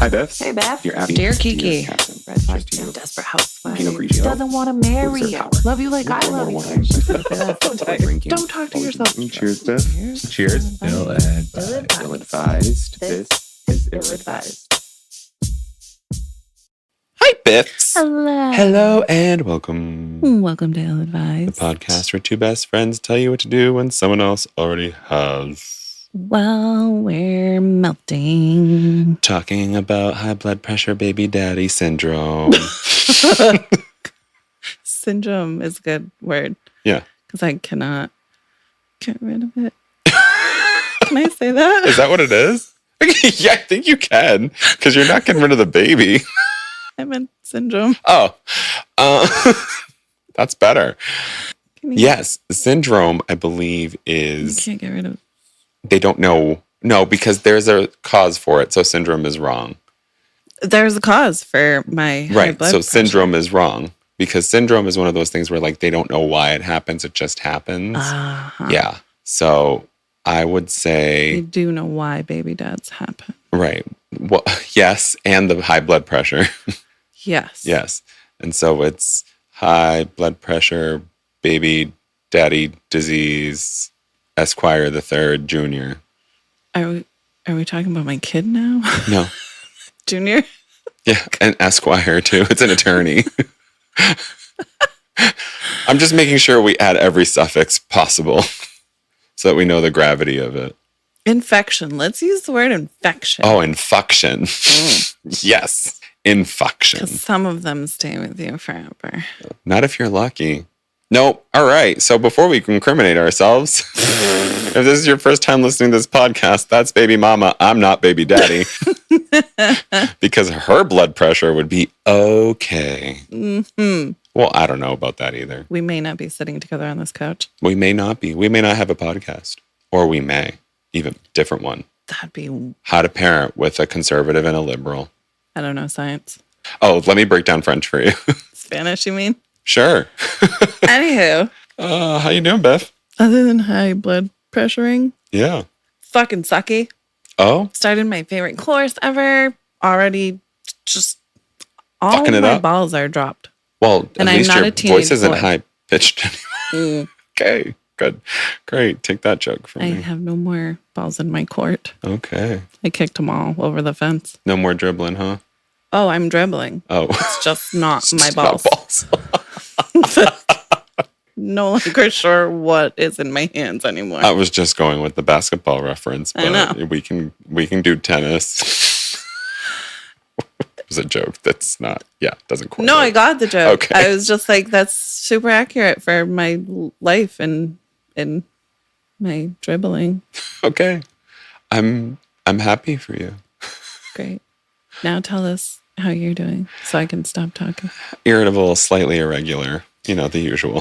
Hi, Beth. Hey, Beth. Dear Abby. Dear Kiki. Red flag, desperate housewife. Pinot Grigio. Doesn't want to marry Serve you. power. Love you like I One love more you. warning. Don't talk to yourself. Cheers, Beth. Cheers. Ill Ill-advised. This is ill-advised. Hi, Biffs. Hello. Hello and welcome. Welcome to Ill The Advised. podcast where two best friends tell you what to do when someone else already has. While we're melting. Talking about high blood pressure baby daddy syndrome. Syndrome is a good word. Yeah. Because I cannot get rid of it. Can I say that? Is that what it is? Yeah, I think you can because you're not getting rid of the baby. I meant syndrome. Oh, that's better. Can you- Yes, syndrome, I believe, You is can't get rid of it. they don't know. No, because there's a cause for it. So syndrome is wrong. There's a cause for my high Right. blood So pressure. syndrome is wrong because syndrome is one of those things where like they don't know why it happens. It just happens. Uh-huh. Yeah. So I would You say, do know why baby dads happen. right. Well, yes. And the high blood pressure. Yes. Yes. And so it's high blood pressure, baby daddy disease, Esquire the Third Jr. Are we talking about my kid now? No. Junior? Yeah. And Esquire too. It's an attorney. I'm just making sure we add every suffix possible so that we know the gravity of it. Infection. Let's use the word infection. Oh, infuction. Yes. Infuction. Because some of them stay with you forever. Not if you're lucky. Nope. All right. So before we incriminate ourselves, if this is your first time listening to this podcast, that's baby mama. I'm not baby daddy. Because her blood pressure would be okay. Hmm. Well, I don't know about that either. We may not be sitting together on this couch. We may not be. We may not have a podcast. Or we may. Even different one. That'd be, How to parent with a conservative and a liberal. I don't know, science. Oh, let me break down French for you. Spanish, you mean? Sure. Anywho, How you doing, Beth? other than high blood pressuring, Yeah. fucking sucky. Oh, Started my favorite course ever. Already just all Fucking it my up. balls are dropped. well, And at I'm least not your a teenage voice isn't boy. high pitched anymore. Mm. Okay, good. Great. Take that joke from I me. have no more balls in my court. Okay. I kicked them all over the fence. No more dribbling, huh? Oh, I'm dribbling. Oh. It's just not my It's not balls. No longer sure what is in my hands anymore. I was just going with the basketball reference, I but know. we can do tennis. It was a joke that's not, doesn't quite. No, I got the joke. Okay. I was just like, that's super accurate for my life and my dribbling. Okay. I'm happy for you. Great. Now tell us how you're doing so I can stop talking. Irritable, slightly irregular. You know, the usual.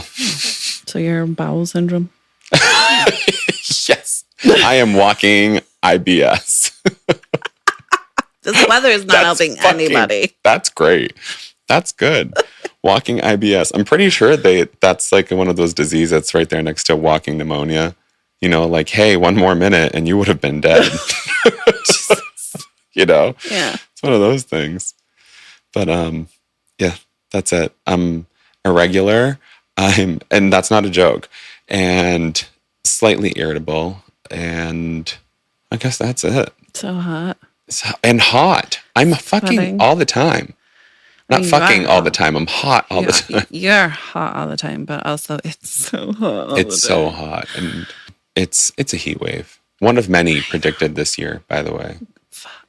So you're bowel syndrome? Yes. I am walking IBS. This weather is not That's helping fucking- anybody. That's great. That's good. Walking IBS. I'm pretty sure that's like one of those diseases that's right there next to walking pneumonia. You know, like, hey, one more minute and you would have been dead. You know? Yeah. It's one of those things. But yeah, that's it. I'm irregular. And that's not a joke. And slightly irritable. And I guess that's it. So hot. And hot. I'm fucking Sweating. all the time. Not You fucking are all the hot. time. I'm hot all the Yeah, time. you're hot all the time, but also it's so hot. all It's the so time. hot. And it's a heat wave. One of many predicted this year, by the way.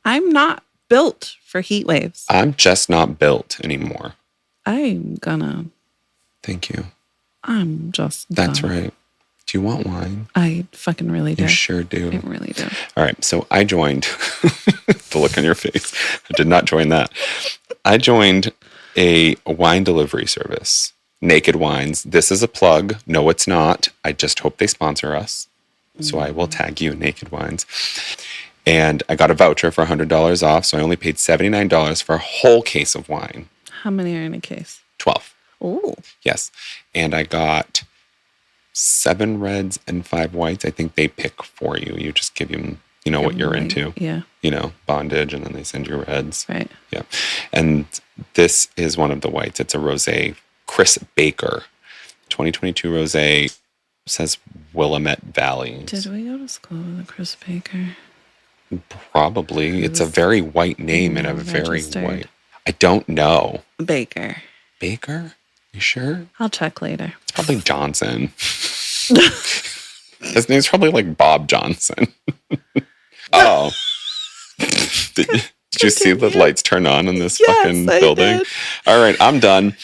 I'm not built for heat waves. I'm just not built anymore. I'm Thank you. just. That's gonna. right. Do you want wine? I fucking really do. You sure do. I really do. All right. So I joined the look on your face. I did not join that. I joined a wine delivery service, Naked Wines. This is a plug. No, it's not. I just hope they sponsor us. So I will tag you, Naked Wines. And I got a voucher for $100 off. So I only paid $79 for a whole case of wine. How many are in a case? 12. Oh, Yes. And I got 7 reds and 5 whites. I think they pick for you. You just give them, you know, what you're Right. into. Yeah. You know, bondage, and then they send you reds. Right. Yeah. And this is one of the whites. It's a rosé, Chris Baker. 2022 rosé, says Willamette Valley. Did we go to school with a Chris Baker? Probably. It's a very white name and a very registered. white. I don't know. Baker. Baker? You sure? I'll check later. It's probably Johnson. His name's probably like Bob Johnson. Oh. Did you see the lights turn on in this fucking I building? did. All right, I'm done.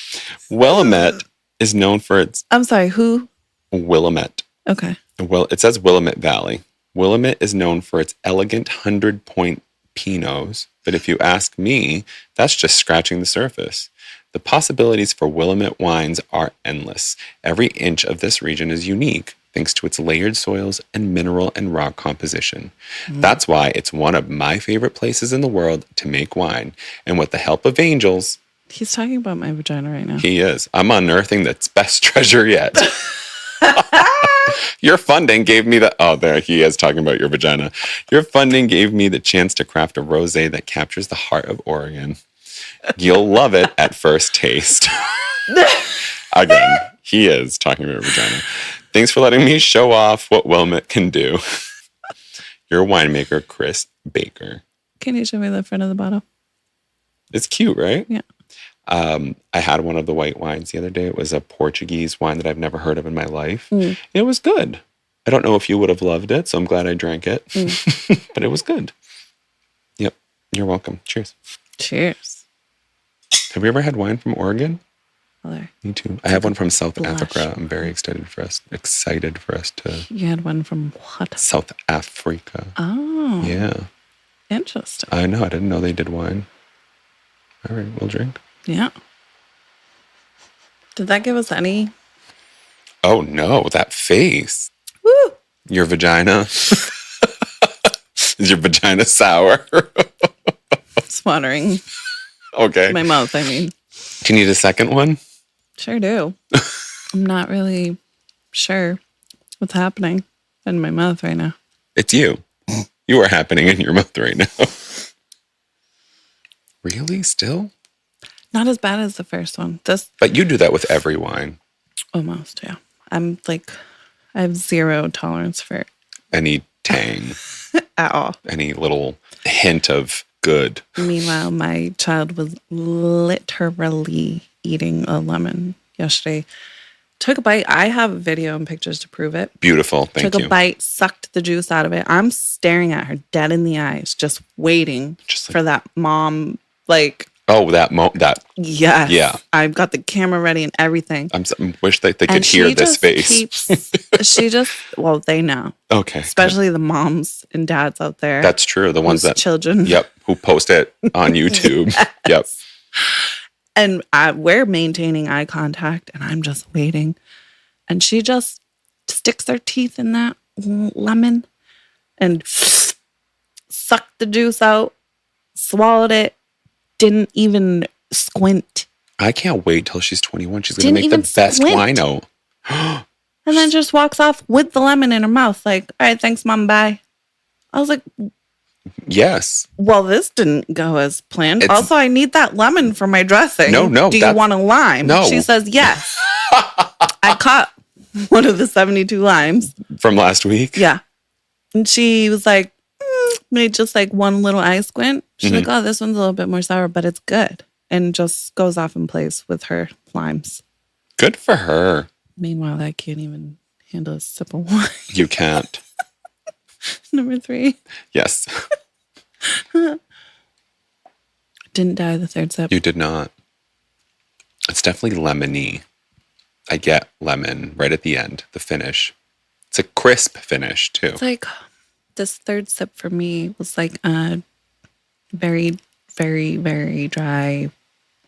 Willamette is known for its I'm sorry, who? Willamette. Okay. Well, it says Willamette Valley. Willamette is known for its elegant 100-point Pinots, but if you ask me, that's just scratching the surface. The possibilities for Willamette wines are endless. Every inch of this region is unique, thanks to its layered soils and mineral and rock composition. That's why it's one of my favorite places in the world to make wine. And with the help of angels, He's talking about my vagina right now. he is. I'm unearthing the best treasure yet. Your funding gave me the... Oh, there he is talking about your vagina. Your funding gave me the chance to craft a rosé that captures the heart of Oregon. You'll love it at first taste. Again, he is talking about your vagina. Thanks for letting me show off what Willamette can do. Your winemaker, Chris Baker. Can you show me the front of the bottle? It's cute, right? Yeah. I had one of the white wines the other day. It was a Portuguese wine that I've never heard of in my life. It was good. I don't know if you would have loved it, so I'm glad I drank it. But it was good. Yep. You're welcome. Cheers. Cheers. Have you ever had wine from Oregon? Color. Me too. I have one from South Blush. Africa. I'm very excited for us to You had one from what? South Africa. Oh. Yeah. Interesting. I know. I didn't know they did wine. All right, we'll drink. Yeah. Did that give us any? Oh no, that face. Woo! Your vagina. Is your vagina sour? It's watering Okay. my mouth, I mean. Do you need a second one? Sure do. I'm not really sure what's happening in my mouth right now. It's you. You are happening in your mouth right now. Really? Still? Not as bad as the first one. This But you do that with every wine. almost, yeah. I'm like, I have zero tolerance for it Any tang, at all. any little hint of good. Meanwhile, my child was literally eating a lemon yesterday. Took a bite. I have video and pictures to prove it. Beautiful. Thank Took you. a bite, sucked the juice out of it. I'm staring at her dead in the eyes, just waiting Just like- for that mom, like, Oh, that yes. Yeah. I've got the camera ready and everything. I wish that they could And hear she this just face. she just, well, they know, Okay. especially the moms and dads out there. That's true. The ones whose that children. Yep, who post it on YouTube. Yep. And we're maintaining eye contact, and I'm just waiting. And she just sticks her teeth in that lemon and sucked the juice out, swallowed it, didn't even squint, I can't wait till she's 21. She's going to Didn't make the even best squint. wino. and then just walks off with the lemon in her mouth, like, all right, thanks, mom, bye. I was like, Yes. well, this didn't go as planned. It's- Also, I need that lemon for my dressing. No, Do you that's- want a lime? No. She says yes. I caught one of the 72 limes. From last week? Yeah. And she was like, made just like one little eye squint. She's like, oh, this one's a little bit more sour, but it's good. And just goes off and plays with her limes. Good for her. Meanwhile, I can't even handle a sip of wine. You can't. Number 3. Yes. Didn't die the third sip. You did not. It's definitely lemony. I get lemon right at the end, the finish. It's a crisp finish, too. It's like this third sip for me was like a very, very, very dry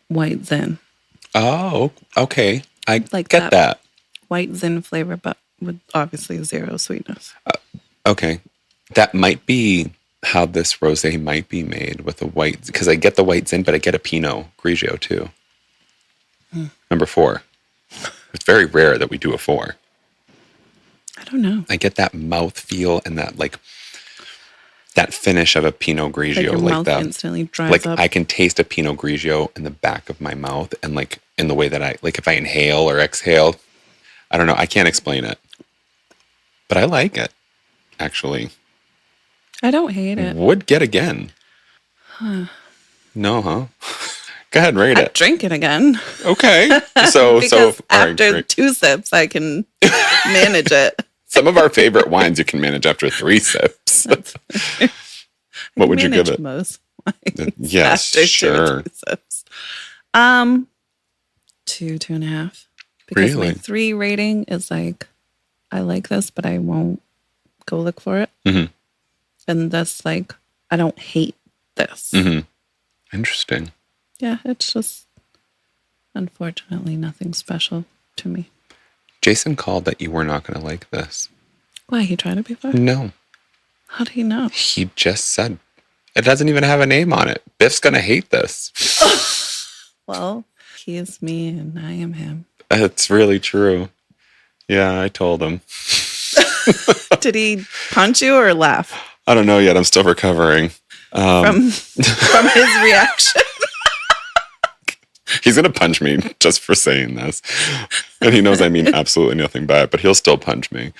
white Zin. Oh, okay. I Like get that. that. White Zin flavor, but with obviously zero sweetness. Okay. That might be how this rosé might be made with a white, because I get the white Zin, but I get a Pinot Grigio too. Number 4. It's very rare that we do a 4. I don't know. I get that mouth feel and that like that finish of a Pinot Like Grigio, your like mouth that. instantly dries Like up. I can taste a Pinot Grigio in the back of my mouth, and like in the way that I like if I inhale or exhale. I don't know. I can't explain it, but I like it. Actually, I don't hate it. would get again. No, huh? Go ahead, rate I'd it. drink it again. Okay. So Because all right, after great. 2 sips, I can manage it. Some of our favorite wines you can manage after 3 sips. What would you give it? Most wines Yes, after 2 or sure. 3 sips. 2.5. Because Really? my 3 rating is like, I like this, but I won't go look for it. Mhm. And that's like, I don't hate this. Hmm. Interesting. Yeah, it's just unfortunately nothing special to me. Jason called that you were not going to like this. Why, he tried it before? No, How do you know? he just said it doesn't even have a name on it. Biff's going to hate this. Well, he is me and I am him. It's really true. Yeah, I told him. Did he punch you or laugh I don't know yet. I'm still recovering. from his reaction? He's going to punch me just for saying this. And he knows I mean absolutely nothing by it, but he'll still punch me.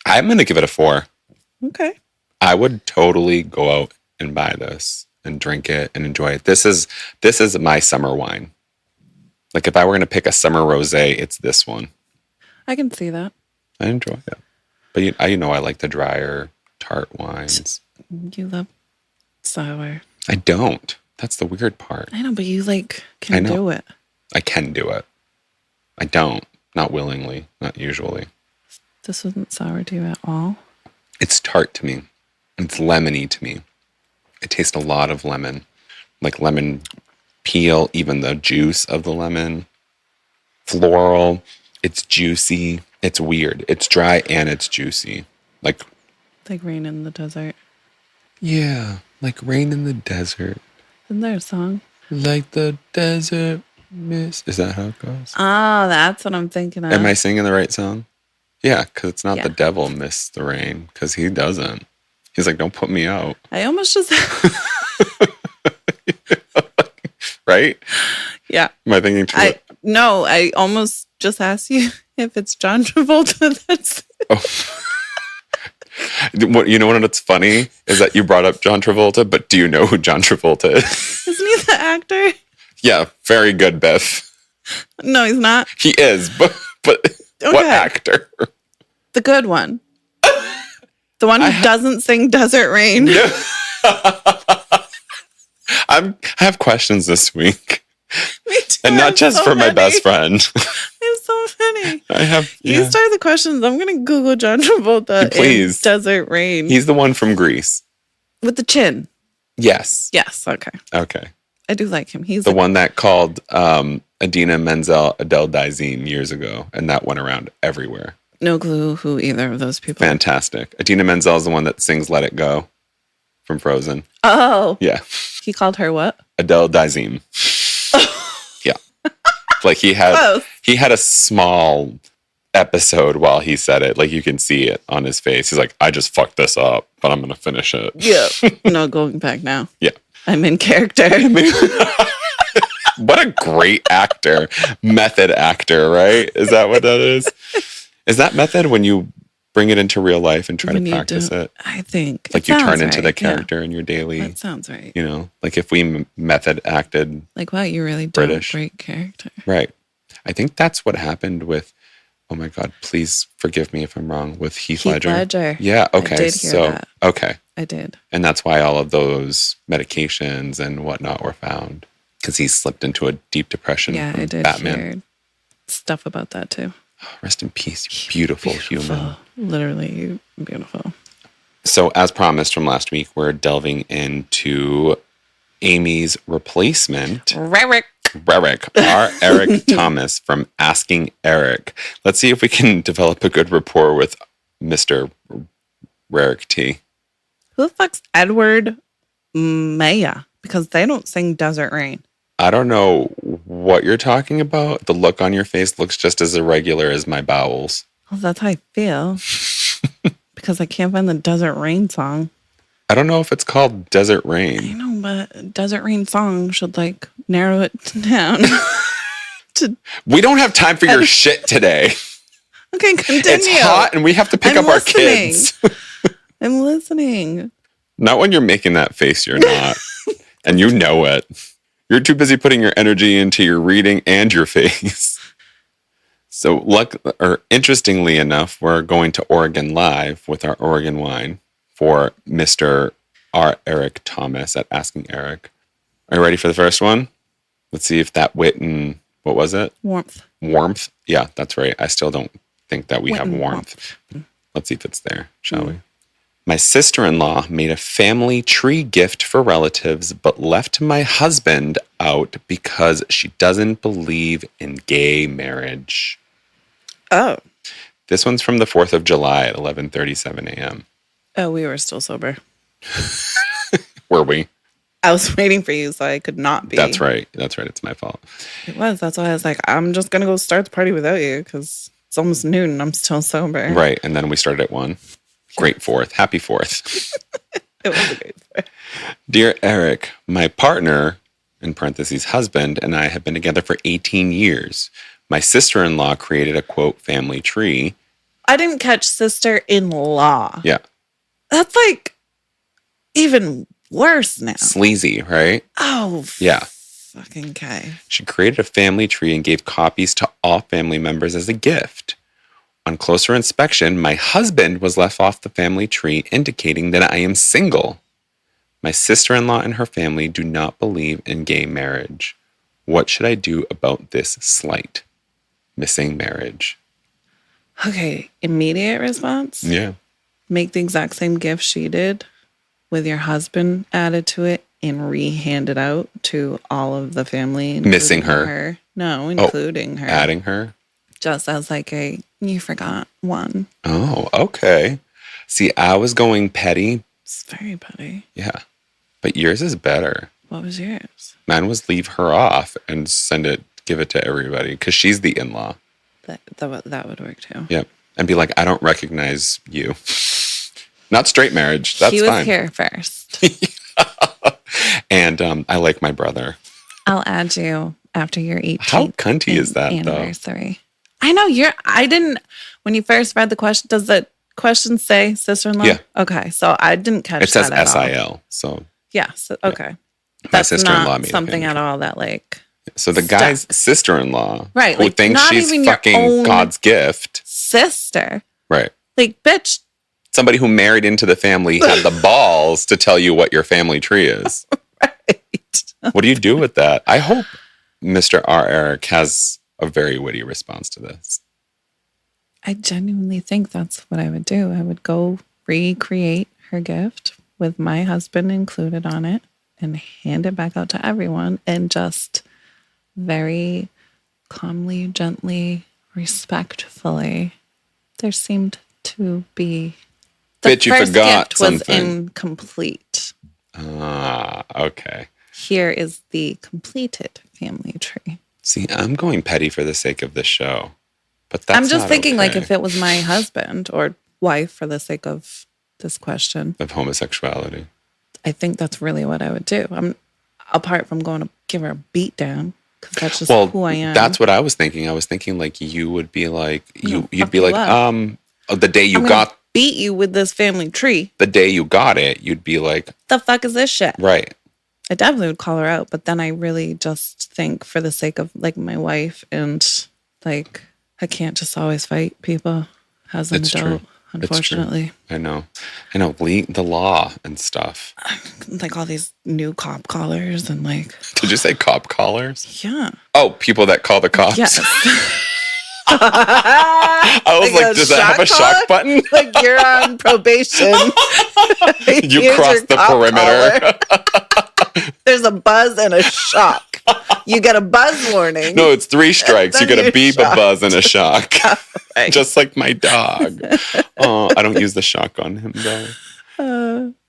I'm going to give it a 4. Okay. I would totally go out and buy this and drink it and enjoy it. This is my summer wine. Like if I were going to pick a summer rosé, it's this one. I can see that. I enjoy it. But you know I like the drier, tart wines. You love sour. I don't. That's the weird part. I know, but you like I can know. do it. I can do it. I don't. Not willingly. Not usually. This wasn't sour to you at all. It's tart to me. It's lemony to me. I taste a lot of lemon. Like lemon peel, even the juice of the lemon. Floral. It's juicy. It's weird. It's dry and it's juicy. Like, Like rain in the desert. yeah, like rain in the desert. Isn't there a song? Like the desert mist. Is that how it goes? Oh, that's what I'm thinking of. Am I singing the right song? Yeah, because it's not Yeah. the devil mists the rain, because he doesn't. He's like, don't put me out. I almost just Right? yeah. Am I thinking too much? I almost just asked you if it's John Travolta. That's What you know what's funny is that you brought up John Travolta, but do you know who John Travolta is? isn't he the actor? Yeah, very good, Beth. No, he's not. He is, but what Okay. actor? The good one. The one who doesn't sing Desert Rain. Yeah. I have questions this week, Me too. and not I'm just so for my many. best friend. It's so funny. I have. You Yeah. start the questions. I'm gonna Google John Travolta Please. in Desert Rain He's the one from Greece. with the chin. Yes. Yes. Okay. Okay. I do like him. He's The one that called Adina Menzel Adele Dazeem years ago, and that went around everywhere. no clue who either of those people. Fantastic. Adina Menzel is the one that sings "Let It Go" from Frozen. Oh, Yeah, he called her what? Adele Dazeem. Yeah, like he Close. had a small episode while he said it. Like you can see it on his face. He's like, "I just fucked this up, but I'm gonna finish it." Yeah. No going back now. Yeah. I'm in character. What a great actor, method actor, right? Is that what that is? Is that method when you bring it into real life and try When to you practice do- it? I think. Like it you turn sounds into the right, yeah. character in your daily, That sounds right. you know, like if we method acted, Like, wow, you really don't British. break character. right? I think that's what happened with, oh my God, please forgive me if I'm wrong, with Heath Ledger. Ledger. Yeah, okay. did hear so, that. okay. I did. And that's why all of those medications and whatnot were found, because he slipped into a deep depression. Yeah, from I did Batman. hear stuff about that too. Rest in peace, you beautiful human. Literally beautiful. So, as promised from last week, we're delving into Amy's replacement, Rarick. Eric Thomas from Asking Eric. Let's see if we can develop a good rapport with Mr. Rarick T. Who the fuck's Edward Maya? Because they don't sing Desert Rain. I don't know what you're talking about. The look on your face looks just as irregular as my bowels. Well, that's how I feel. Because I can't find the Desert Rain song. I don't know if it's called Desert I Rain. know, but Desert Rain Song should like narrow it down. We don't have time for your shit today. Okay, continue. It's hot and we have to pick I'm up our listening. kids. I'm listening. Not when you're making that face, you're not. And you know it. You're too busy putting your energy into your reading and your face. So, interestingly enough, we're going to Oregon Live with our Oregon wine for Mr. R. Eric Thomas at Asking Eric. Are you ready for the first one? Let's see if that wit and, what was it? Warmth. Warmth? Yeah, that's right. I still don't think that we Wit have and warmth. Let's see if it's there, shall we? My sister-in-law made a family tree gift for relatives, but left my husband out because she doesn't believe in gay marriage. Oh. This one's from the 4th of July at 11:37 a.m. Oh, we were still sober. Were we? I was waiting for you so I could not be. That's right. That's right. It's my fault. It was. That's why I was like, I'm just going to go start the party without you because it's almost noon and I'm still sober. Right. And then we started at 1. Great 4th. Happy 4th. It was a great story. Dear Eric, my partner, in parentheses, husband, and I have been together for 18 years. My sister-in-law created a, quote, family tree. I didn't catch sister-in-law. Yeah. That's like even worse now. Sleazy, right? Oh, Yeah. fucking okay. She created a family tree and gave copies to all family members as a gift. On closer inspection, my husband was left off the family tree, indicating that I am single. My sister-in-law and her family do not believe in gay marriage. What should I do about this slight? Missing marriage. Okay, immediate response. Yeah. Make the exact same gift she did with your husband added to it and re-hand it out to all of the family. Missing including her? No, including her. Adding her? Just as like you forgot one. Oh, okay. See, I was going petty. It's very petty. Yeah. But yours is better. What was yours? Mine was leave her off and give it to everybody because she's the in-law. That would work too. Yep. And be like, I don't recognize you. Not straight marriage. That's He was fine. here first. And I like my brother. I'll add you after your 18th How cunty is that, anniversary. I know when you first read the question, does the question say sister-in-law? Yeah. Okay. So I didn't catch It says that at all. SIL. So Yeah. So, okay. my That's sister-in-law not made a something family at all that like So the guy's sister-in-law, Right, who like, thinks not she's even your fucking own- God's gift, sister. right? Like, bitch. Somebody who married into the family had the balls to tell you what your family tree is. Right. What do you do with that? I hope Mr. R. Eric has a very witty response to this. I genuinely think that's what I would do. I would go recreate her gift with my husband included on it and hand it back out to everyone and just very calmly, gently, respectfully. There seemed to be Bitch, you first forgot gift was something. incomplete. Ah, okay. Here is the completed family tree. See, I'm going petty for the sake of this show. But that's I'm just not thinking like okay. if it was my husband or wife for the sake of this question, Of homosexuality. I think that's really what I would do. I'm apart from going to give her a beat down because that's just Well, who I am. that's what I was thinking. I was thinking like you would be like No, you'd fuck be you like, up. the day you I'm got gonna beat you with this family tree. the day you got it, you'd be like, The fuck is this shit? right. I definitely would call her out, but then I really just think for the sake of like my wife and like I can't just always fight people as an It's adult. true. Unfortunately, I know. The law and stuff. like all these new cop collars and like, Did you say cop collars? yeah, Oh, people that call the cops. yes. I was Like like, a does that have a shock shock button? Like you're on probation. You Here's crossed your the cop perimeter. collar. There's a buzz and a shock. You get a buzz warning. No, it's 3 strikes. You Then get a you're beep, a buzz, and a shock. Right. Just like my dog. Oh, I don't use the shock on him though.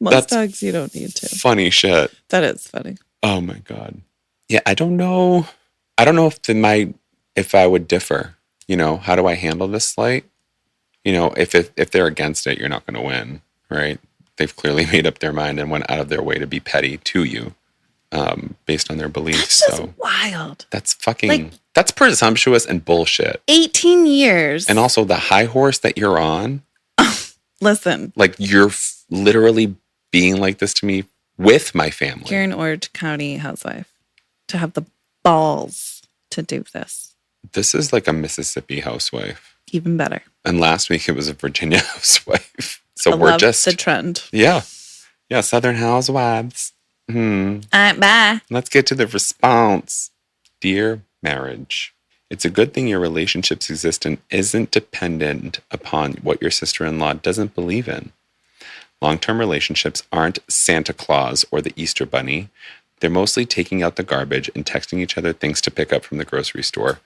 Most That's dogs you don't need to. Funny shit. That is funny. Oh my god. Yeah, I don't know. I don't know if I would differ. You know, how do I handle this slight? You know, if they're against it, you're not going to win, right? they've clearly made up their mind and went out of their way to be petty to you based on their beliefs. That's just So wild. that's fucking, Like- that's presumptuous and bullshit. 18 years. And also the high horse that you're on, Listen, like you're literally being like this to me with my family. you're an Orange County housewife to have the balls to do this. This is like a Mississippi housewife. Even better. And last week it was a Virginia housewife. So I we're love just, the trend. yeah. Southern housewives. All right, bye. Let's get to the response. Dear marriage, it's a good thing your relationship's existence isn't dependent upon what your sister-in-law doesn't believe in. Long-term relationships aren't Santa Claus or the Easter Bunny. They're mostly taking out the garbage and texting each other things to pick up from the grocery store.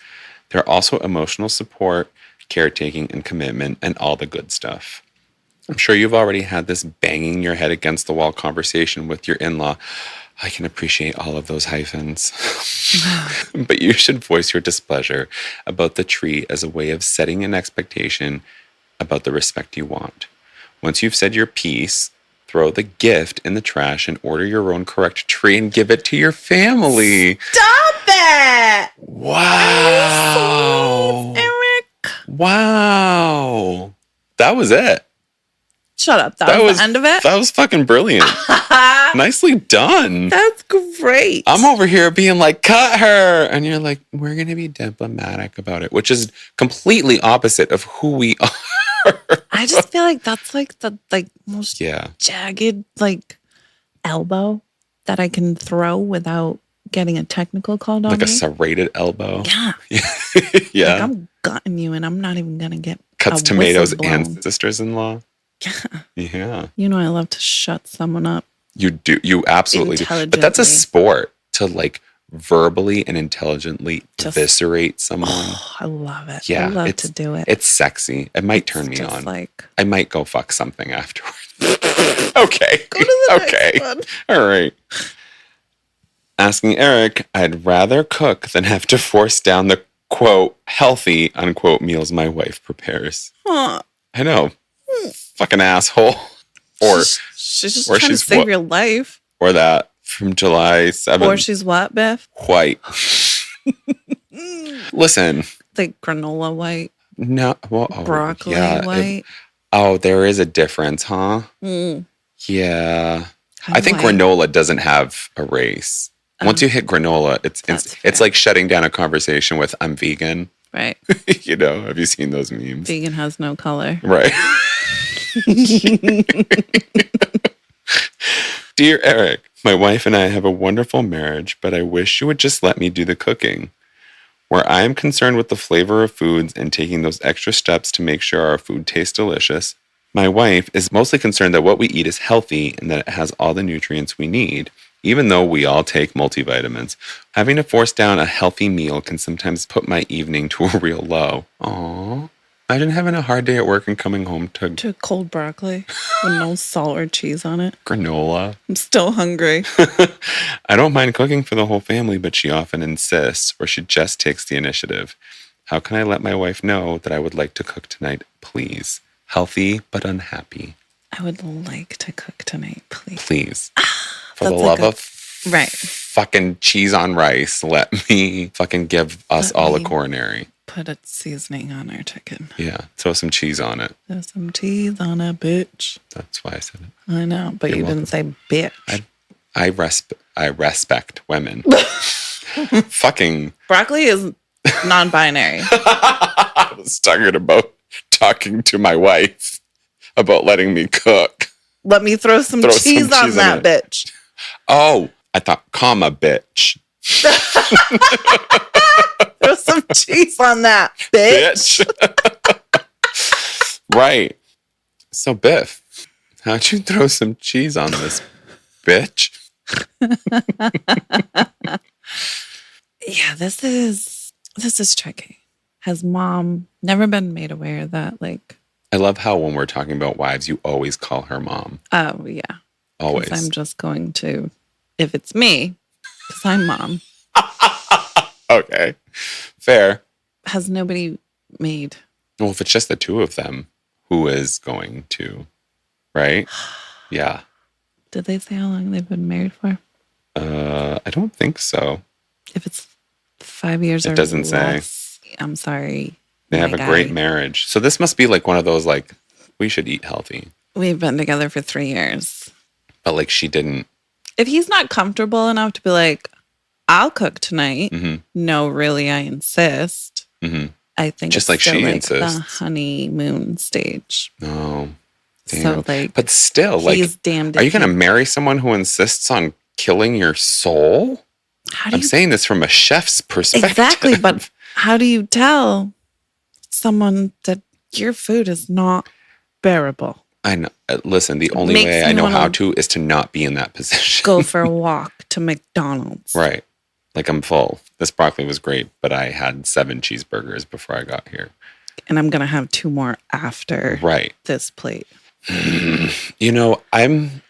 They're also emotional support, caretaking, and commitment, and all the good stuff. I'm sure you've already had this banging your head against the wall conversation with your in-law. I can appreciate all of those hyphens. But you should voice your displeasure about the tree as a way of setting an expectation about the respect you want. Once you've said your piece, throw the gift in the trash and order your own correct tree and give it to your family. Stop it! Wow. Eric. Wow. That was it. Shut up. That was the end of it? That was fucking brilliant. Nicely done. That's great. I'm over here being like, cut her. And you're like, we're going to be diplomatic about it, which is completely opposite of who we are. I just feel like that's like the most Yeah. jagged elbow that I can throw without getting a technical called on Like me. a serrated elbow. Yeah. Yeah. Like I'm gutting you and I'm not even going to get Cuts a tomatoes whistle blown. and sisters-in-law. Yeah. Yeah. You know I love to shut someone up. You do. You absolutely do. But that's a Intelligently. sport to like verbally and intelligently Just- eviscerate someone. Oh, I love it. Yeah, I love it's- to do it. It's sexy. It might turn It's me just on. Like, I might go fuck something afterwards. Okay. go to the Okay. next one. All right. Asking Eric, I'd rather cook than have to force down the quote healthy unquote meals my wife prepares. Huh. I know. Fucking asshole. Or she's just or trying she's to save what? your life. or that from July 7th. Or she's what, Biff? White. Listen. Like granola white, No. Well, oh, broccoli yeah, white. there is a difference, huh? Mm. Yeah. I think White. granola doesn't have a race. Once you hit granola, That's it's fair. like shutting down a conversation with I'm vegan. Right. You know, have you seen those memes? Vegan has no color. Right. Dear Eric, my wife and I have a wonderful marriage, but I wish you would just let me do the cooking. Where I am concerned with the flavor of foods and taking those extra steps to make sure our food tastes delicious, my wife is mostly concerned that what we eat is healthy and that it has all the nutrients we need, even though we all take multivitamins. Having to force down a healthy meal can sometimes put my evening to a real low. Aww. Imagine having a hard day at work and coming home to To cold broccoli with no salt or cheese on it. granola. I'm still hungry. I don't mind cooking for the whole family, but she often insists, or she just takes the initiative. How can I let my wife know that I would like to cook tonight, please? Healthy, but unhappy. I would like to cook tonight, please. Please. For the That's love like of Right. fucking cheese on rice, let me fucking give us Let all a me- coronary. Put a seasoning on our chicken. Yeah. Throw some cheese on it. There's some cheese on a bitch. That's why I said it. I know, but You're you didn't say bitch. I respect women. Fucking Broccoli is non-binary. I was talking to my wife about letting me cook. Let me throw some Throw some cheese on cheese that on it. bitch. Oh, I thought, comma, bitch. Throw some cheese on that bitch. Bitch. Right. So, Biff, how'd you throw some cheese on this bitch? Yeah, this is tricky. Has mom never been made aware that I love how when we're talking about wives, you always call her mom. oh yeah. 'Cause Always. I'm just going to, if it's me, because I'm mom, Okay. Fair. has nobody made. Well, if it's just the two of them, who is going to, right? Yeah. Did they say how long they've been married for? I don't think so. If it's 5 years It or doesn't say. less, I'm sorry. They have my a great guy. marriage. So this must be like one of those, like, we should eat healthy. We've been together for 3 years. But like she didn't. If he's not comfortable enough to be like, I'll cook tonight. Mhm. No, really, I insist. Mhm. I think Just it's like still she like insists. the honeymoon stage. No. Damn. So like, But still, like, he's damned. are if you going to he- marry someone who insists on killing your soul? How do I'm you saying this from a chef's perspective. exactly? But how do you tell someone that your food is not bearable? I know. Listen, the only Makes way I me know wanna how to is to not be in that position. Go for a walk to McDonald's. Right. Like I'm full. This broccoli was great, but I had 7 cheeseburgers before I got here. And I'm gonna have 2 more after Right. this plate. You know, I'm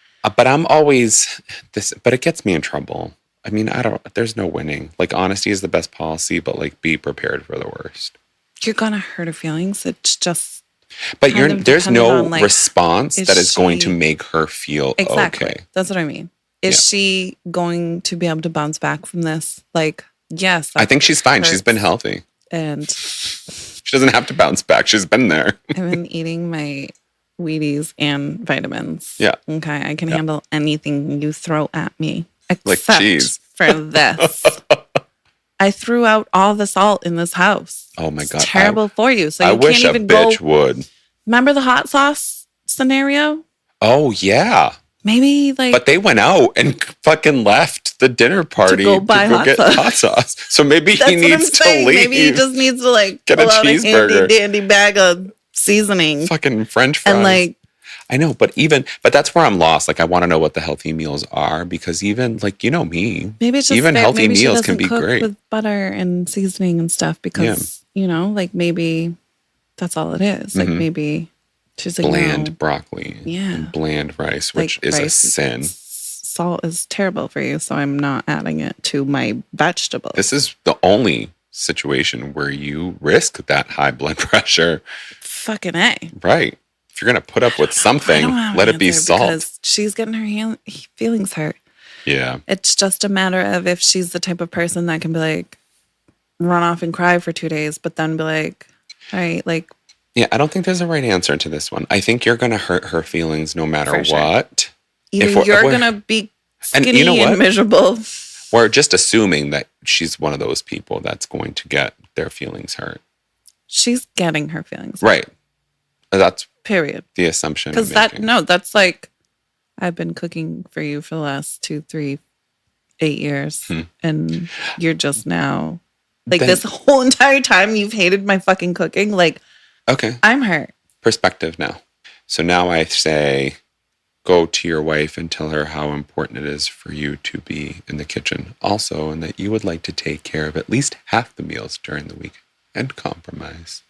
always this, but it gets me in trouble. I mean, there's no winning. Like honesty is the best policy, but like be prepared for the worst. You're gonna hurt her feelings. It's just But kind of there's no dependent on, like, response is that is going she- to make her feel exactly. okay. That's what I mean. Is she going to be able to bounce back from this? Like, yes. I think she's fine. She's hurts. been healthy. And She doesn't have to bounce back. She's been there. I've been eating my Wheaties and vitamins. Yeah. Okay. I can handle anything you throw at me. Like Except cheese. for this. I threw out all the salt in this house. Oh my It's God. terrible for you. So you I wish can't a even bitch go. would. Remember the hot sauce scenario? Oh yeah. Maybe like But they went out and fucking left the dinner party go buy hot get sauce. hot sauce. So maybe that's he what I'm needs to saying. leave. Maybe he just needs to like Get a pull out a cheeseburger. handy dandy bag of seasoning fucking French fries. and like I know, but that's where I'm lost. Like I want to know what the healthy meals are because even like you know me, maybe it's just even that healthy maybe she meals can doesn't be cook great. with butter and seasoning and stuff because you know like maybe that's all it is. Like Mhm. maybe she's like bland no, broccoli, Yeah. and bland rice, like, which is a rice- sin. Salt is terrible for you, so I'm not adding it to my vegetables. This is the only situation where you risk that high blood pressure, Fucking A. right? If you're gonna put up with I something, don't have an let it be answer salt. because she's getting her feelings hurt. Yeah, It's just a matter of if she's the type of person that can be like, run off and cry for 2 days, but then be like, all right, like, yeah. I don't think there's a right answer to this one. I think you're gonna hurt her feelings no matter For sure. what. either we're- you're we're- going to be And skinny you know and what? miserable. We're just assuming that she's one of those people that's going to get their feelings hurt. She's getting her feelings. Right. That's Period. the assumption. Because that's like, I've been cooking for you for the last 2, 3, 8 years. Hmm. And you're just now, like Then- this whole entire time you've hated my fucking cooking. Like, Okay. I'm hurt. Perspective now. So now I say, go to your wife and tell her how important it is for you to be in the kitchen also, and that you would like to take care of at least half the meals during the week and compromise.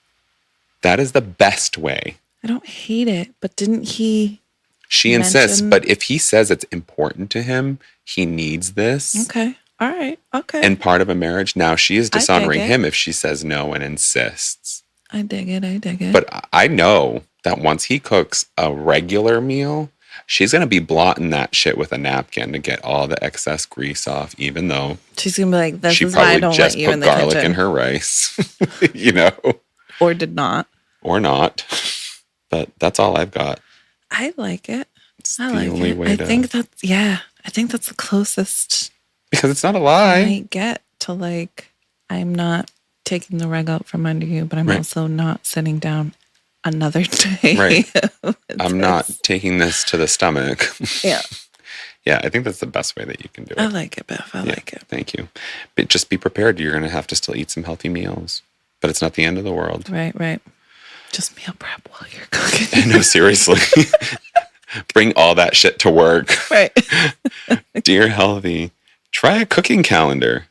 That is the best way. I don't hate it, but didn't he? She insists, Mention- but if he says it's important to him, he needs this. Okay. All right. Okay. And part of a marriage, now she is dig dishonoring it. him if she says no and insists. I dig it. I dig it. But I know that once he cooks a regular meal, she's going to be blotting that shit with a napkin to get all the excess grease off, even though she's gonna be like, "This she is why I probably don't just let you put in the garlic kitchen," in her rice, you know, or did not. or not. But that's all I've got. I like it. It's I the like only it. way I to, think that's yeah. I think that's the closest because it's not a I lie. might get to like. I'm not taking the rug out from under you, but I'm Right. also not sitting down another day. Right. with I'm not this. taking this to the stomach. Yeah, Yeah, I think that's the best way that you can do it. I like it, Beth. I Yeah, like it. Thank you. But just be prepared. You're going to have to still eat some healthy meals, but it's not the end of the world. Right, right. Just meal prep while you're cooking. No, seriously. Bring all that shit to work. Right. Dear Healthy, try a cooking calendar.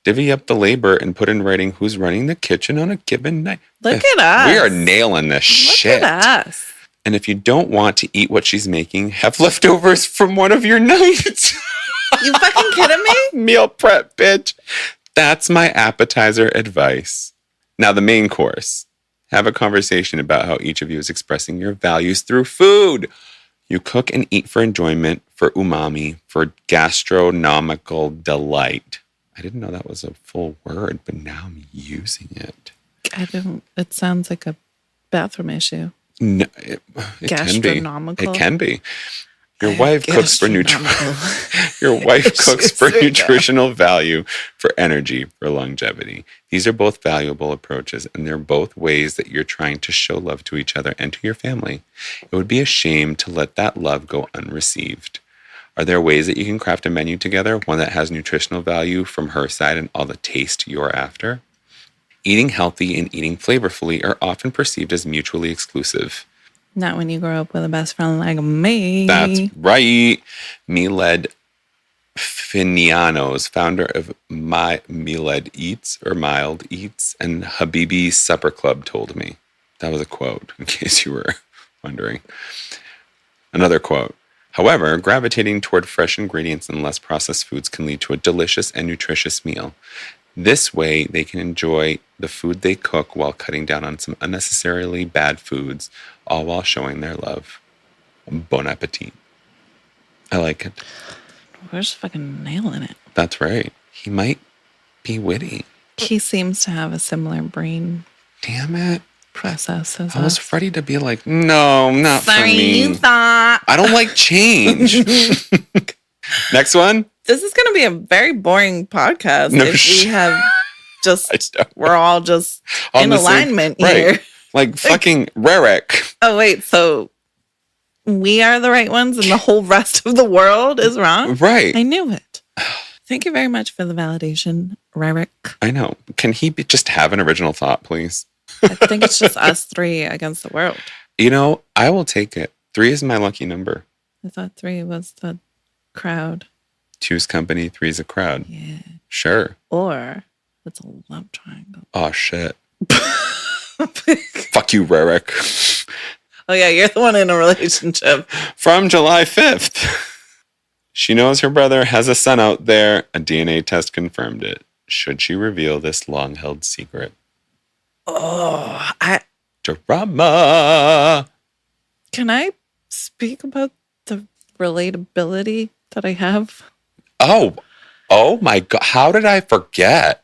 Divvy up the labor and put in writing who's running the kitchen on a given night. Look at us. We are nailing this Look shit. at us. And if you don't want to eat what she's making, have leftovers from one of your nights. You fucking kidding me? Meal prep, bitch. That's my appetizer advice. Now, the main course. Have a conversation about how each of you is expressing your values through food. You cook and eat for enjoyment, for umami, for gastronomical delight. I didn't know that was a full word, but now I'm using it. It sounds like a bathroom issue. No, it Gastronomical. Can be. It can be. Your wife cooks for Gastronomical. nutritional value, for energy, for longevity. These are both valuable approaches, and they're both ways that you're trying to show love to each other and to your family. It would be a shame to let that love go unreceived. Are there ways that you can craft a menu together, one that has nutritional value from her side and all the taste you're after? Eating healthy and eating flavorfully are often perceived as mutually exclusive. Not when you grow up with a best friend like me. That's right. Miled Finianos, founder of Miled Eats or Mild Eats and Habibi's Supper Club, told me. That was a quote, in case you were wondering. Another quote. However, gravitating toward fresh ingredients and less processed foods can lead to a delicious and nutritious meal. This way, they can enjoy the food they cook while cutting down on some unnecessarily bad foods, all while showing their love. Bon appetit. I like it. We're just fucking nailing it. That's right. He might be witty. He seems to have a similar brain Damn it. process as I was us. ready to be like, no, not for Sorry, me. you thought. I don't like change. Next one. This is going to be a very boring podcast No if sh- we have just, I don't- we're all just On in the same- alignment right. here. Like fucking Rarick. Oh, wait. So we are the right ones and the whole rest of the world is wrong? Right. I knew it. Thank you very much for the validation, Ryrick. I know. Can he just have an original thought, please? I think it's just us three against the world. You know, I will take it. 3 is my lucky number. I thought 3 was the crowd. 2's company, 3's a crowd. Yeah. Sure. Or it's a love triangle. Oh, shit. Fuck you, Rarick. Oh, yeah. You're the one in a relationship. From July 5th. She knows her brother has a son out there. A DNA test confirmed it. Should she reveal this long-held secret? Oh, Drama. can I speak about the relatability that I have? Oh my God. How did I forget?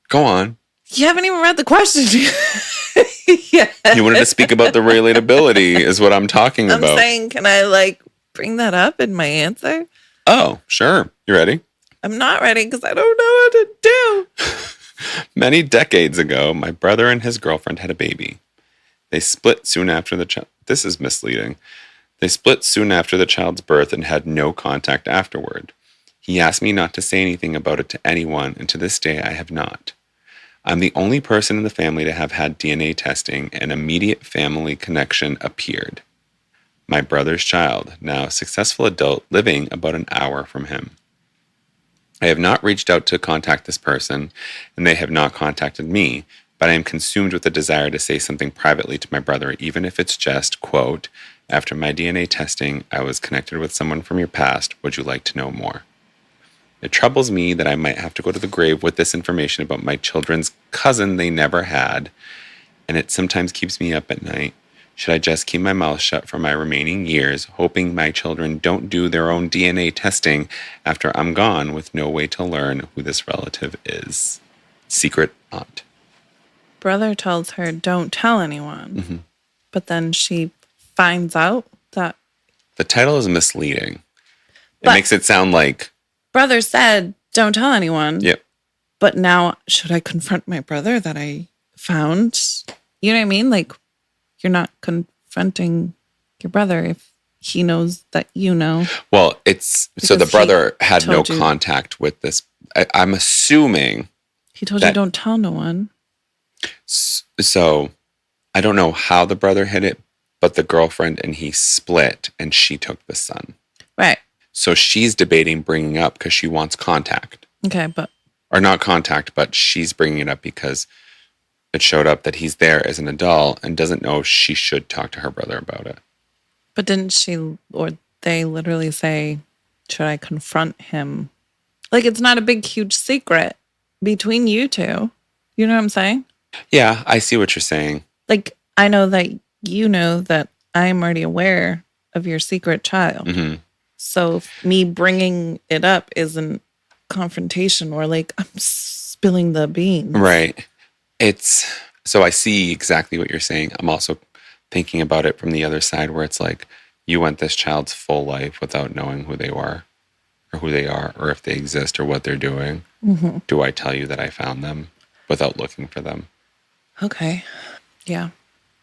Go on. You haven't even read the question. Yeah. You wanted to speak about the relatability is what I'm talking I'm about. saying, can I bring that up in my answer? Oh, sure. You ready? I'm not ready because I don't know what to do. Many decades ago, my brother and his girlfriend had a baby. They split soon after the child. This is misleading. They split soon after the child's birth and had no contact afterward. He asked me not to say anything about it to anyone, and to this day I have not. I'm the only person in the family to have had DNA testing, and immediate family connection appeared. My brother's child, now a successful adult, living about an hour from him. I have not reached out to contact this person, and they have not contacted me, but I am consumed with the desire to say something privately to my brother, even if it's just, quote, after my DNA testing, I was connected with someone from your past. Would you like to know more? It troubles me that I might have to go to the grave with this information about my children's cousin they never had, and it sometimes keeps me up at night. Should I just keep my mouth shut for my remaining years, hoping my children don't do their own DNA testing after I'm gone with no way to learn who this relative is? Secret aunt. Brother tells her, don't tell anyone. Mm-hmm. But then she finds out that The title is misleading. It But- makes it sound like, brother said, don't tell anyone. yep, But now, should I confront my brother that I found? You know what I mean? Like, you're not confronting your brother if he knows that you know. well, it's so the Because he brother had no told you. contact with this. I'm assuming. He told you That- don't tell no one. So I don't know how the brother hid it, but the girlfriend and he split and she took the son. Right. So she's debating bringing up because she wants contact. Okay, but Or not contact, but she's bringing it up because it showed up that he's there as an adult and doesn't know if she should talk to her brother about it. didn't she or they literally say, should I confront him? Like, it's not a big, huge secret between you two. You know what I'm saying? Yeah, I see what you're saying. Like, I know that you know that I'm already aware of your secret child. hmm So me bringing it up isn't confrontation or like I'm spilling the beans. Right. It's so I see exactly what you're saying. I'm also thinking about it from the other side where it's like you went this child's full life without knowing who they were or who they are or if they exist or what they're doing. Mm-hmm. Do I tell you that I found them without looking for them Okay. Yeah.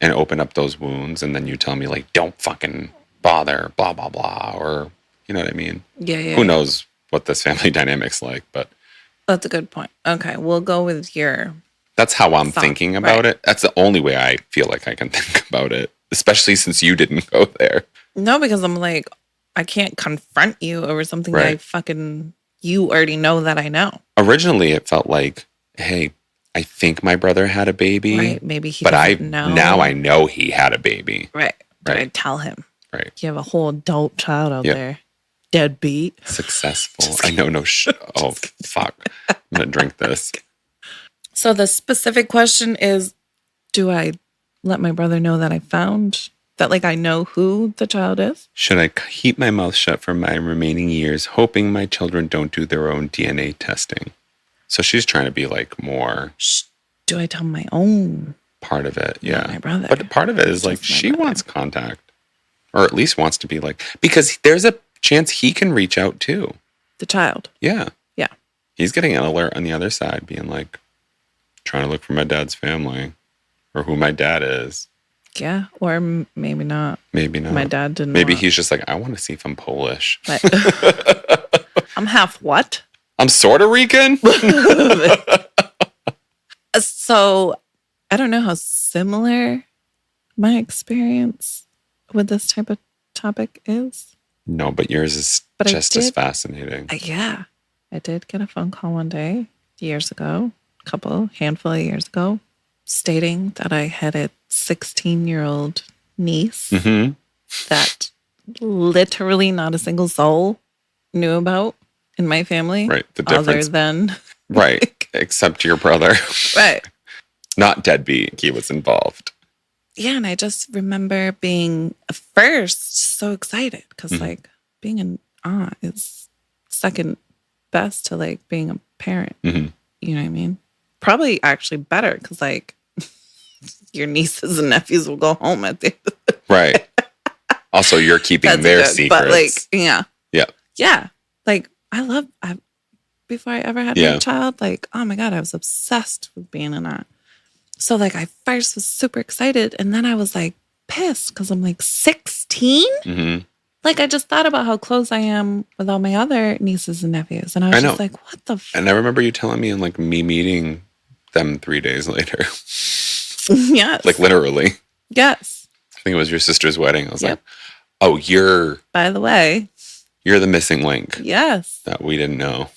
and open up those wounds and then you tell me like don't fucking bother blah blah blah or you know what I mean? Yeah. Yeah. Who knows what this family dynamic's like, but That's a good point. Okay. We'll go with your. that's how I'm Thought, thinking about right. it. That's the only way I feel like I can think about it, especially since you didn't go there. No, because I'm like, I can't confront you over something that I Right. fucking. You already know that I know. Originally, it felt like, hey, I think my brother had a baby, Right. Maybe he but I doesn't know. now I know he had a baby. Right. Did I Right. tell him? Right. You have a whole adult child out Yep. there. Deadbeat. Successful. I know no oh fuck. I'm gonna drink this. So the specific question is, do I let my brother know that I found that, like, I know who the child is? Should I keep my mouth shut for my remaining years, hoping my children don't do their own DNA testing? So she's trying to be like more Do I tell my own? part of it. Not Yeah. my brother. But part of it is like Just my she brother. wants contact. Or at least wants to be like because there's a chance he can reach out too. The child. Yeah. Yeah. He's getting an alert on the other side, being like, trying to look for my dad's family or who my dad is. Yeah. Or maybe not. Maybe not. My dad didn't. Maybe want- he's just like, I want to see if I'm Polish. But- I'm half what? I'm sort of Rican. So I don't know how similar my experience with this type of topic is. No, but yours is But I just as did- fascinating. Yeah. I did get a phone call one day years ago, handful of years ago, stating that I had a 16-year-old niece hmm that literally not a single soul knew about in my family. Right. The Other difference. than, Right. Except your brother. right. Not deadbeat. He was involved. Yeah. And I just remember being at first so excited because, Mhm. like, being an aunt is second best to, like, being a parent. hmm You know what I mean? Probably actually better because, like, your nieces and nephews will go home at the Right. Also, you're keeping That's a their joke, secrets. But, like, yeah. Yeah. Yeah. Like, before I ever had Yeah. my child, like, oh my God, I was obsessed with being an aunt. So, like, I first was super excited. And then I was, like, pissed because I'm, like, 16? hmm Like, I just thought about how close I am with all my other nieces and nephews. And I was I know. just like, what the And I remember you telling me and like me meeting them 3 days later. Yes. Like literally. Yes. I think it was your sister's wedding. I was Yep. like, oh, you're By the way, the missing link yes. that we didn't know.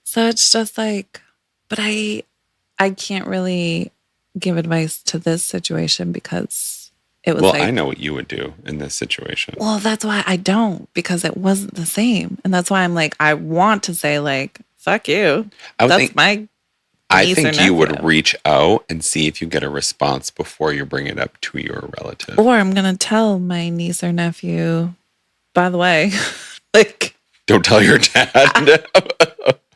So it's just like, but I can't really give advice to this situation because it was Well, like, I know what you would do in this situation. well, that's why I don't, because it wasn't the same. And that's why I'm like, I want to say like, fuck you. I would That's think my I niece think or you would nephew. reach out and see if you get a response before you bring it up to your relative. Or I'm going to tell my niece or nephew, by the way, like, Don't tell your dad.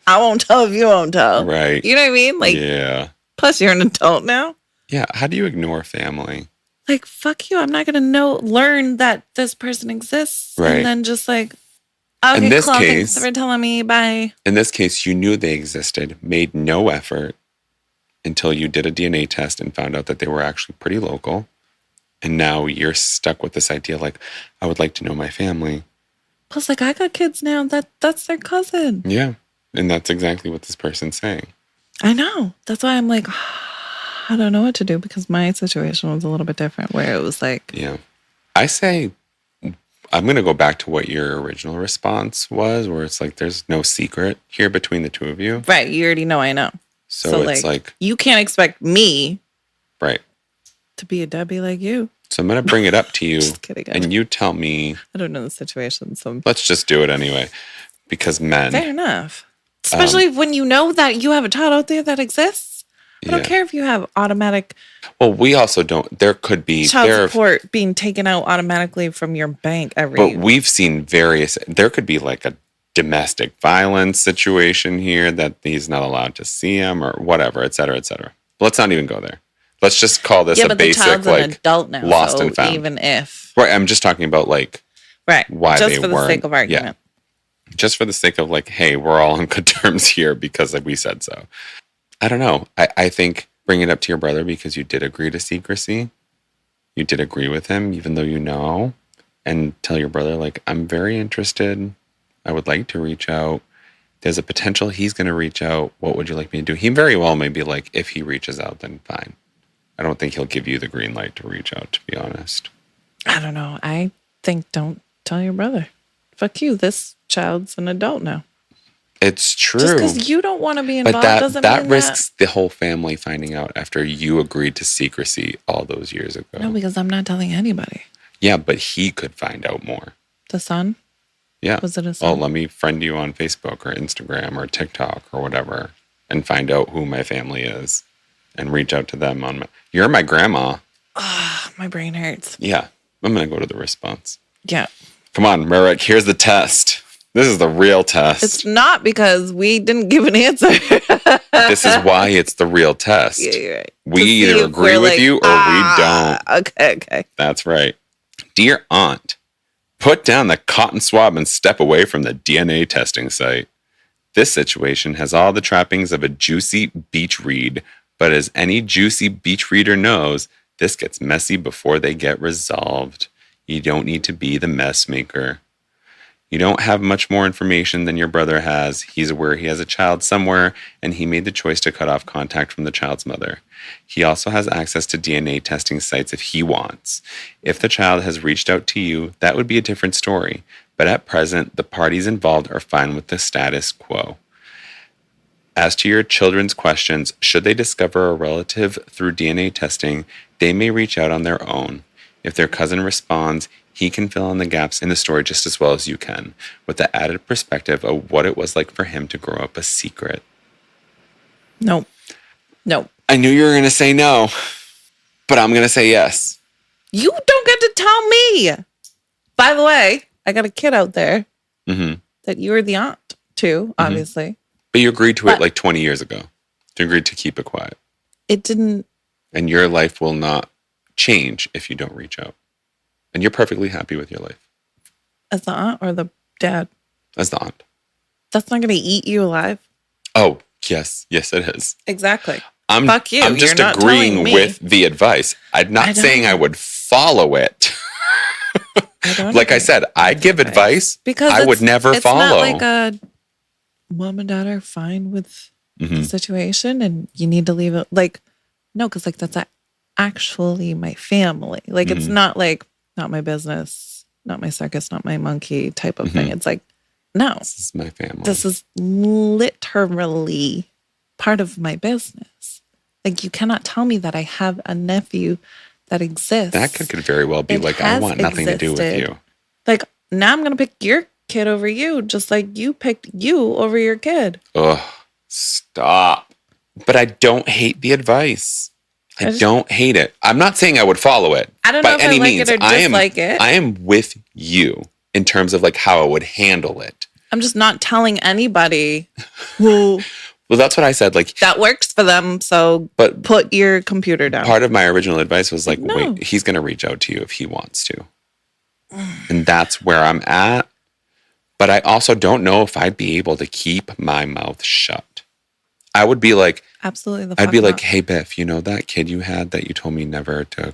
I won't tell if you won't tell. Right. You know what I mean? Like, Yeah. plus you're an adult now. Yeah. How do you ignore family? Like, fuck you. I'm not going to learn that this person exists. Right. And then just like, okay, In this cool, case- thanks for telling me. Bye. In this case, you knew they existed, made no effort until you did a DNA test and found out that they were actually pretty local. And now you're stuck with this idea like, I would like to know my family. Plus, like, I got kids now. That's their cousin. Yeah. And that's exactly what this person's saying. I know. That's why I'm like, I don't know what to do because my situation was a little bit different where it was like, Yeah. I say, I'm going to go back to what your original response was, where it's like, there's no secret here between the two of you. right, you already know I know. So it's like, you can't expect me right. to be a Debbie like you. So I'm going to bring it up to you Just kidding. and you tell me, I don't know the situation. So let's just do it anyway. Because men, fair enough. Especially when you know that you have a child out there that exists. I don't care if you have automatic Well, we also don't. There could be child support being taken out automatically from your bank every but we've seen various. There could be like a domestic violence situation here that he's not allowed to see him or whatever, et cetera, et cetera. Let's not even go there. Let's just call this a but basic the child's an like adult now, lost so and found. even if Right, I'm just talking about like why just they for the weren't. sake of argument. Just for the sake of like, hey, we're all on good terms here because like, we said so. I don't know. I think bring it up to your brother because you did agree to secrecy. You did agree with him, even though you know, and tell your brother, like, I'm very interested. I would like to reach out. There's a potential he's going to reach out. What would you like me to do? He very well may be like, if he reaches out, then fine. I don't think he'll give you the green light to reach out, to be honest. I don't know. I think don't tell your brother. Fuck you. This child's an adult now. It's true. Just because you don't want to be involved but doesn't that mean risks the whole family finding out after you agreed to secrecy all those years ago. No, because I'm not telling anybody. Yeah, but he could find out more. The son? Yeah. Was it a Oh, son? let me friend you on Facebook or Instagram or TikTok or whatever and find out who my family is and reach out to them on you're my grandma. My brain hurts. Yeah. I'm going to go to the response. Yeah. Come on, Merrick, here's the test. This is the real test. It's not because we didn't give an answer. This is why it's the real test. Yeah, you're right. We To see either if agree we're with like, you or we don't. Okay. That's right. Dear Aunt, put down the cotton swab and step away from the DNA testing site. This situation has all the trappings of a juicy beach read, but as any juicy beach reader knows, this gets messy before they get resolved. You don't need to be the mess maker. You don't have much more information than your brother has. He's aware he has a child somewhere, and he made the choice to cut off contact from the child's mother. He also has access to DNA testing sites if he wants. If the child has reached out to you, that would be a different story. But at present, the parties involved are fine with the status quo. As to your children's questions, should they discover a relative through DNA testing, they may reach out on their own. If their cousin responds, he can fill in the gaps in the story just as well as you can, with the added perspective of what it was like for him to grow up a secret. No. I knew you were going to say no, but I'm going to say yes. You don't get to tell me. By the way, I got a kid out there that you were the aunt to, obviously. But you agreed to it like 20 years ago. You agreed to keep it quiet. It didn't. And your life will not change if you don't reach out. And you're perfectly happy with your life. As the aunt or the dad? As the aunt. That's not going to eat you alive. Oh, yes. Yes, it is. Exactly. Fuck you. I'm just You're not agreeing telling me. with the advice. I'm not saying I would follow it. Like I said, I give advice because I would never follow. It's not like a mom and dad are fine with the situation and you need to leave it. Like, no, because like that's actually my family. Like it's not like not my business, not my circus, not my monkey type of thing. It's like, no. This is my family. This is literally part of my business. Like you cannot tell me that I have a nephew that exists. That could very well be It like, I has want nothing to do with existed. you. Like now I'm going to pick your kid over you, just like you picked you over your kid. Ugh, stop. But I don't hate the advice. I don't hate it. I'm not saying I would follow it. I don't by know if any I like means. it or dislike it. I am with you in terms of like how I would handle it. I'm just not telling anybody who Well, that's what I said. Like that works for them. So But put your computer down. part of my original advice was like, No. wait, he's going to reach out to you if he wants to. And that's where I'm at. But I also don't know if I'd be able to keep my mouth shut. I would be like, Absolutely. I'd be like, hey, Biff, you know that kid you had that you told me never to,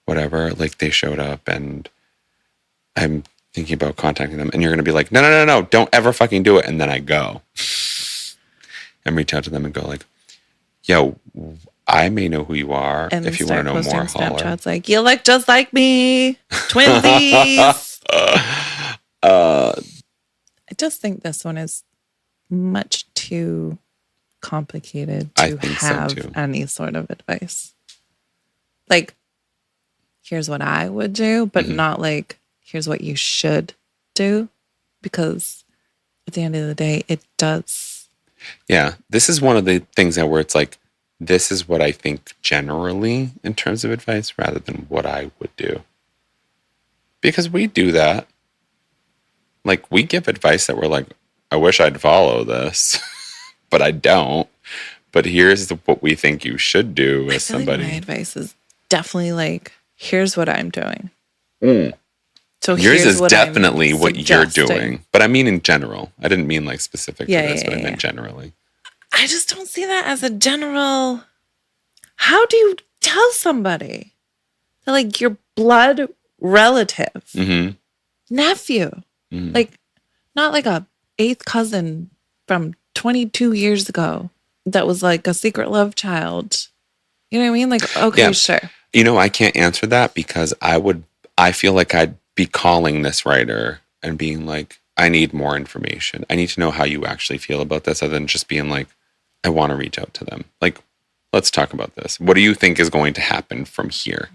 whatever, like they showed up and I'm thinking about contacting them. And you're going to be like, no, don't ever fucking do it. And then I go and reach out to them and go like, yo, I may know who you are. and if you want to know more, holler. Snapchats like, you look just like me. Twinsies. I just think this one is much too complicated I to think so, have too. any sort of advice. Like, here's what I would do, but not like, here's what you should do. Because at the end of the day, it does. Yeah. This is one of the things that where it's like, this is what I think generally in terms of advice rather than what I would do. Because we do that. Like, we give advice that we're like, I wish I'd follow this, but I don't. But here's what we think you should do as somebody. Like my advice is definitely like, here's what I'm doing. So Yours here's is what definitely I'm what you're suggesting. doing. But I mean in general. I didn't mean like specific to Yeah, this, yeah, but I yeah, meant generally. I just don't see that as a general. How do you tell somebody that, like, your blood relative, Mm-hmm. nephew, like, not like a eighth cousin from 22 years ago that was like a secret love child? You know what I mean? Like, okay, Yeah. sure. You know, I can't answer that because I feel like I'd be calling this writer and being like, I need more information. I need to know how you actually feel about this, other than just being like, I want to reach out to them. Like, let's talk about this. What do you think is going to happen from here?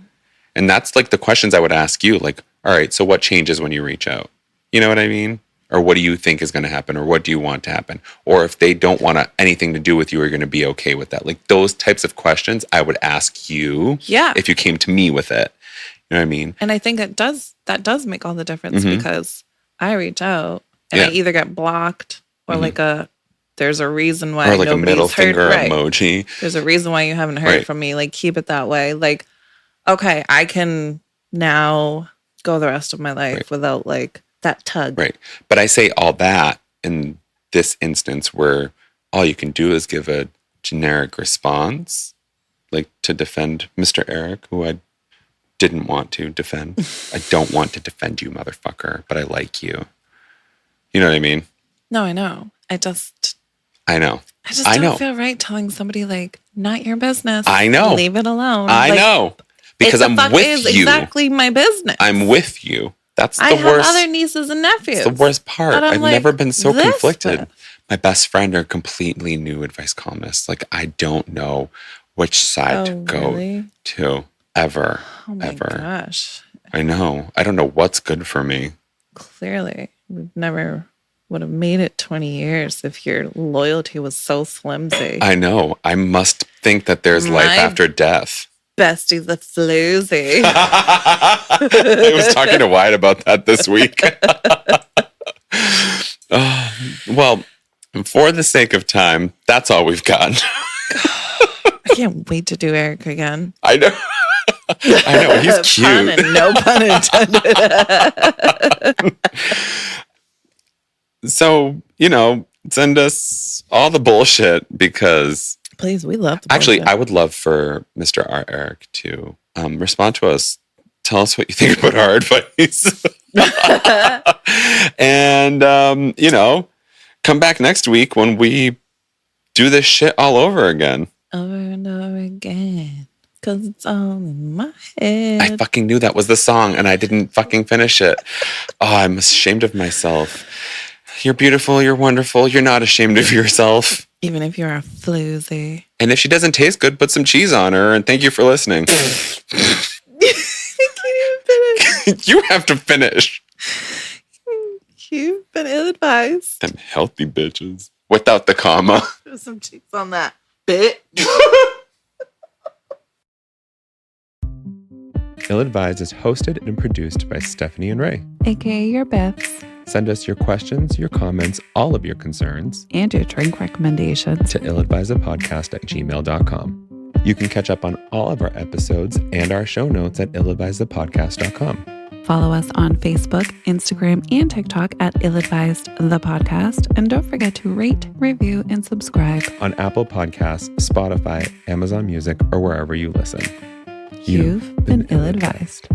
And that's like the questions I would ask you. Like, all right, so what changes when you reach out? You know what I mean? Or what do you think is going to happen? Or what do you want to happen? Or if they don't want anything to do with you, are you going to be okay with that? Like, those types of questions I would ask you Yeah. if you came to me with it. You know what I mean? And I think that does make all the difference because I reach out and I Yeah. either get blocked or like there's a reason why Or like a nobody's middle heard. finger Right. emoji. There's a reason why you haven't heard Right. from me. Like, keep it that way. Like, okay, I can now go the rest of my life without like that tug. Right. But I say all that in this instance where all you can do is give a generic response, like to defend Mr. Eric, who I didn't want to defend. I don't want to defend you, motherfucker, but I like you. You know what I mean? No, I know. I just I know. I know. don't feel right telling somebody like, not your business. I know. Leave it alone. I Like, know. Because it I'm the fuck with is you. exactly my business. I'm with you. That's the I have worst. other nieces and nephews. It's the worst part. that I'm I've like, never been so this conflicted. with. My best friend are completely new advice columnists. Like, I don't know which side to go Really? to ever. Oh my ever. gosh. I know. I don't know what's good for me. Clearly, we've never would have made it 20 years if your loyalty was so flimsy. I know. I must think that there's life My- after death. Bestie's a floozy. I was talking to Wyatt about that this week. Well, for the sake of time, that's all we've got. I can't wait to do Eric again. I know. I know. He's cute. Pun and no pun intended. So, send us all the bullshit because Please, we love the actually, bullshit. I would love for Mr. R. Eric to respond to us. Tell us what you think about our advice. And, come back next week when we do this shit all over again. Over and over again. Because it's all in my head. I fucking knew that was the song and I didn't fucking finish it. Oh, I'm ashamed of myself. You're beautiful. You're wonderful. You're not ashamed of yourself. Even if you're a floozy. And if she doesn't taste good, put some cheese on her. And thank you for listening. I can't even finish. You have to finish. You've been ill-advised. Them healthy bitches. Without the comma. Put some cheese on that bit. Ill Advised is hosted and produced by Stephanie and Ray. AKA your Beths. Send us your questions, your comments, all of your concerns And your drink recommendations. to illadvisedpodcast@gmail.com. You can catch up on all of our episodes and our show notes at illadvisedthepodcast.com. Follow us on Facebook, Instagram, and TikTok at Ill-Advised the Podcast. And don't forget to rate, review, and subscribe. On Apple Podcasts, Spotify, Amazon Music, or wherever you listen. You've been ill-advised.